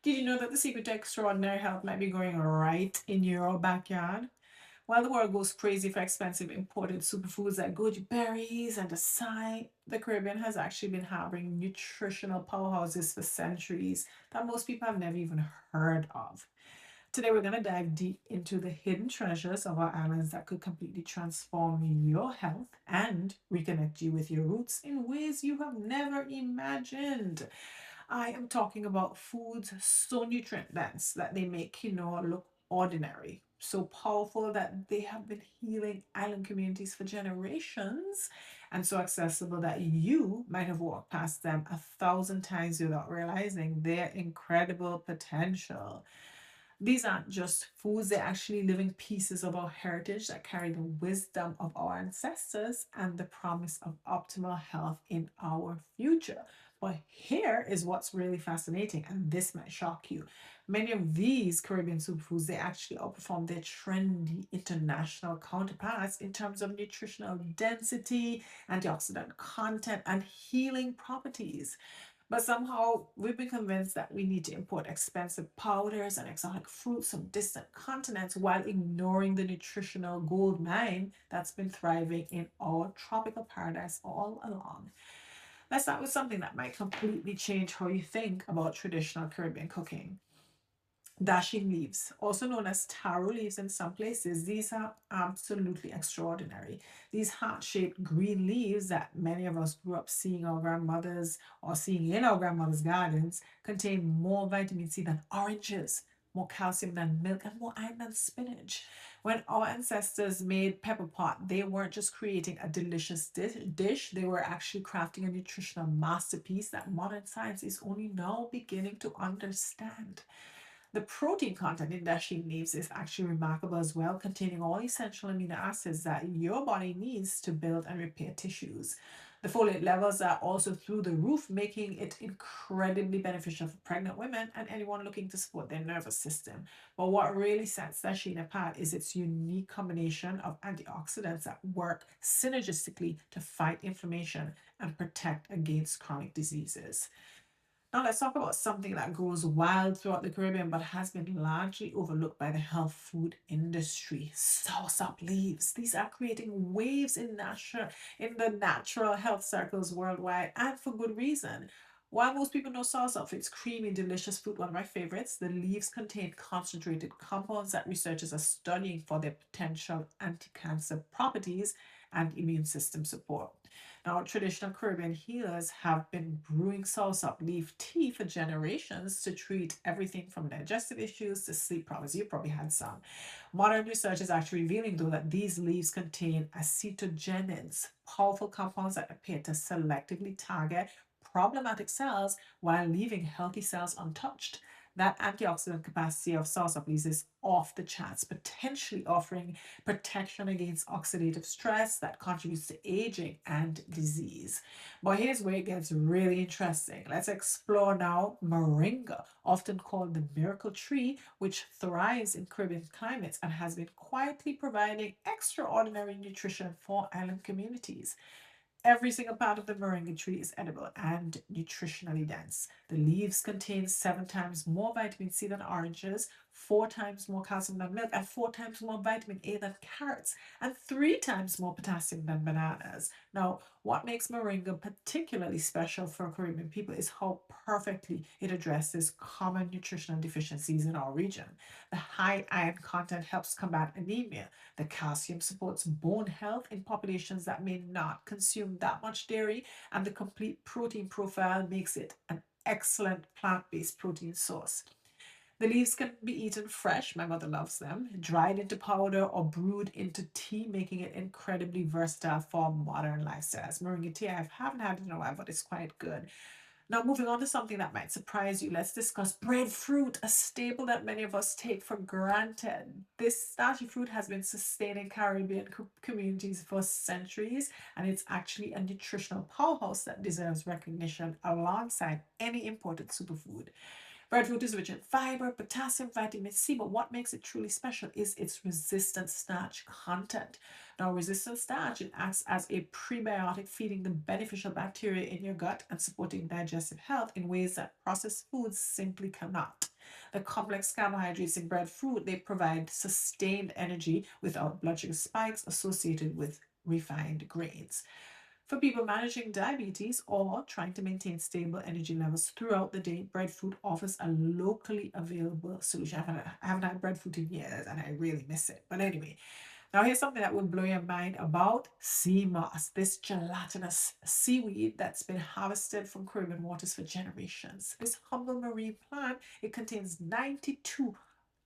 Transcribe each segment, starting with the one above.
Did you know that the secret to extraordinary health might be growing right in your backyard? While the world goes crazy for expensive imported superfoods like goji berries and acai, the Caribbean has actually been harboring nutritional powerhouses for centuries that most people have never even heard of. Today, we're going to dive deep into the hidden treasures of our islands that could completely transform your health and reconnect you with your roots in ways you have never imagined. I am talking about foods so nutrient dense that they make quinoa look ordinary, so powerful that they have been healing island communities for generations, and so accessible that you might have walked past them 1,000 times without realizing their incredible potential. These aren't just foods, they're actually living pieces of our heritage that carry the wisdom of our ancestors and the promise of optimal health in our future. But here is what's really fascinating, and this might shock you. Many of these Caribbean superfoods, they actually outperform their trendy international counterparts in terms of nutritional density, antioxidant content, and healing properties. But somehow we've been convinced that we need to import expensive powders and exotic fruits from distant continents while ignoring the nutritional gold mine that's been thriving in our tropical paradise all along. Let's start with something that might completely change how you think about traditional Caribbean cooking. Dasheen leaves, also known as taro leaves in some places, these are absolutely extraordinary. These heart-shaped green leaves that many of us grew up seeing our grandmothers or seeing in our grandmothers' gardens contain more vitamin C than oranges, more calcium than milk, and more iron than spinach. When our ancestors made pepper pot, they weren't just creating a delicious dish, they were actually crafting a nutritional masterpiece that modern science is only now beginning to understand. The protein content in dasheen leaves is actually remarkable as well, containing all essential amino acids that your body needs to build and repair tissues. The folate levels are also through the roof, making it incredibly beneficial for pregnant women and anyone looking to support their nervous system. But what really sets dasheen apart is its unique combination of antioxidants that work synergistically to fight inflammation and protect against chronic diseases. Now let's talk about something that grows wild throughout the Caribbean but has been largely overlooked by the health food industry. Soursop leaves. These are creating waves in the natural health circles worldwide, and for good reason. While most people know soursop for its creamy, delicious fruit, one of my favorites, the leaves contain concentrated compounds that researchers are studying for their potential anti-cancer properties and immune system support. Now, traditional Caribbean healers have been brewing soursop leaf tea for generations to treat everything from digestive issues to sleep problems. You probably had some. Modern research is actually revealing, though, that these leaves contain acetogenins, powerful compounds that appear to selectively target problematic cells while leaving healthy cells untouched. That antioxidant capacity of soursop leaves is off the charts, potentially offering protection against oxidative stress that contributes to aging and disease. But here's where it gets really interesting. Let's explore now moringa, often called the miracle tree, which thrives in Caribbean climates and has been quietly providing extraordinary nutrition for island communities. Every single part of the moringa tree is edible and nutritionally dense. The leaves contain 7 times more vitamin C than oranges, 4 times more calcium than milk, and 4 times more vitamin A than carrots, and 3 times more potassium than bananas. Now, what makes moringa particularly special for Caribbean people is how perfectly it addresses common nutritional deficiencies in our region. The high iron content helps combat anemia. The calcium supports bone health in populations that may not consume that much dairy, and the complete protein profile makes it an excellent plant based protein source. The leaves can be eaten fresh, my mother loves them, dried into powder, or brewed into tea, making it incredibly versatile for modern lifestyles. Moringa tea, I haven't had it in a while, but it's quite good. Now, moving on to something that might surprise you, let's discuss breadfruit, a staple that many of us take for granted. This starchy fruit has been sustaining Caribbean communities for centuries, and it's actually a nutritional powerhouse that deserves recognition alongside any imported superfood. Breadfruit is rich in fiber, potassium, vitamin C, but what makes it truly special is its resistant starch content. Now, resistant starch, it acts as a prebiotic, feeding the beneficial bacteria in your gut and supporting digestive health in ways that processed foods simply cannot. The complex carbohydrates in breadfruit, they provide sustained energy without blood sugar spikes associated with refined grains. For people managing diabetes or trying to maintain stable energy levels throughout the day, breadfruit offers a locally available solution. I haven't had breadfruit in years and I really miss it. But anyway, now, here's something that will blow your mind about sea moss, this gelatinous seaweed that's been harvested from Caribbean waters for generations. This humble marine plant, it contains 92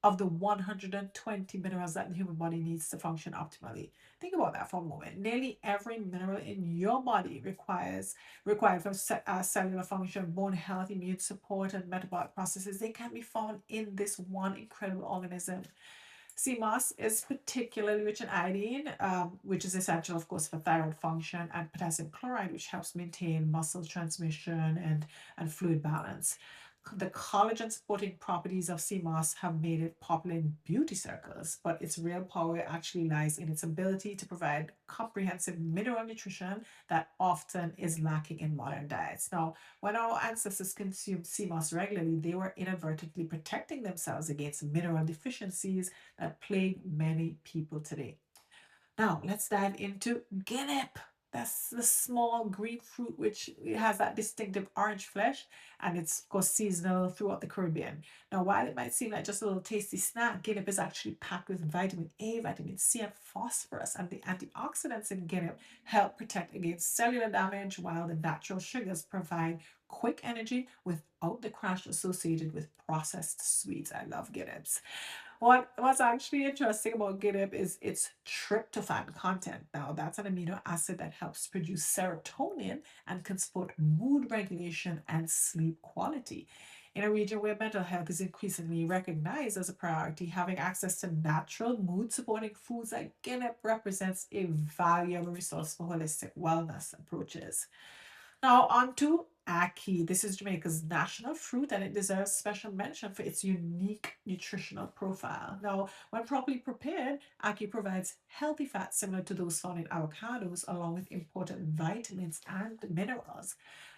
of the 120 minerals that the human body needs to function optimally. Think about that for a moment. Nearly every mineral in your body required for cellular function, bone health, immune support, and metabolic processes. They can be found in this one incredible organism. Sea moss is particularly rich in iodine, which is essential, of course, for thyroid function, and potassium chloride, which helps maintain muscle transmission and fluid balance. The collagen supporting properties of sea moss have made it popular in beauty circles, but its real power actually lies in its ability to provide comprehensive mineral nutrition that often is lacking in modern diets. Now, when our ancestors consumed sea moss regularly, they were inadvertently protecting themselves against mineral deficiencies that plague many people today. Now, let's dive into guinea. That's the small green fruit which has that distinctive orange flesh, and it's of course seasonal throughout the Caribbean. Now, while it might seem like just a little tasty snack, guinea is actually packed with vitamin A, vitamin C, and phosphorus, and the antioxidants in guinea help protect against cellular damage, while the natural sugars provide quick energy without the crash associated with processed sweets. I love guineas. What's actually interesting about GitHub is its tryptophan content. Now, that's an amino acid that helps produce serotonin and can support mood regulation and sleep quality. In a region where mental health is increasingly recognized as a priority, having access to natural mood supporting foods like GitHub represents a valuable resource for holistic wellness approaches. Now, on to ackee. This is Jamaica's national fruit and it deserves special mention for its unique nutritional profile. Now, when properly prepared, ackee provides healthy fats similar to those found in avocados, along with important vitamins and minerals.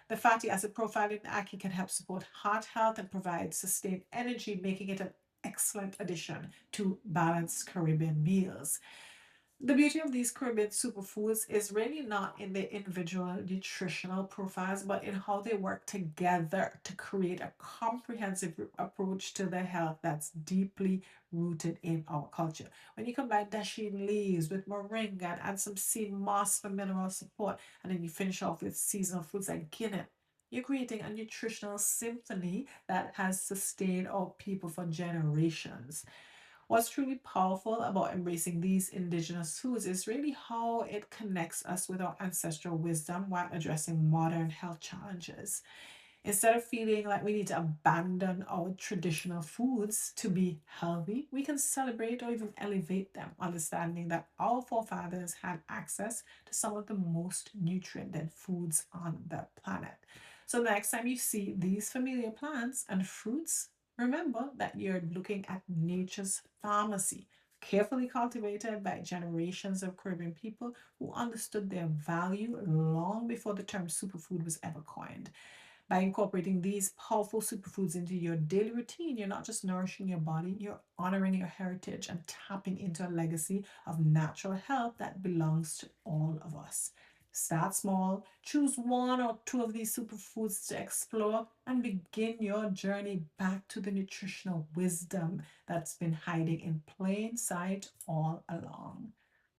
The fatty acid profile in ackee can help support heart health and provide sustained energy, making it an excellent addition to balanced Caribbean meals. The beauty of these Caribbean superfoods is really not in their individual nutritional profiles, but in how they work together to create a comprehensive approach to the health that's deeply rooted in our culture. When you combine Dasheen leaves with moringa and add some sea moss for mineral support, and then you finish off with seasonal fruits like guinea, you're creating a nutritional symphony that has sustained our people for generations. What's truly powerful about embracing these indigenous foods is really how it connects us with our ancestral wisdom while addressing modern health challenges. Instead of feeling like we need to abandon our traditional foods to be healthy, we can celebrate or even elevate them, understanding that our forefathers had access to some of the most nutrient dense foods on the planet. So, next time you see these familiar plants and fruits, remember that you're looking at nature's pharmacy, carefully cultivated by generations of Caribbean people who understood their value long before the term superfood was ever coined. By incorporating these powerful superfoods into your daily routine, you're not just nourishing your body, you're honoring your heritage and tapping into a legacy of natural health that belongs to all of us. Start small, choose one or two of these superfoods to explore, and begin your journey back to the nutritional wisdom that's been hiding in plain sight all along.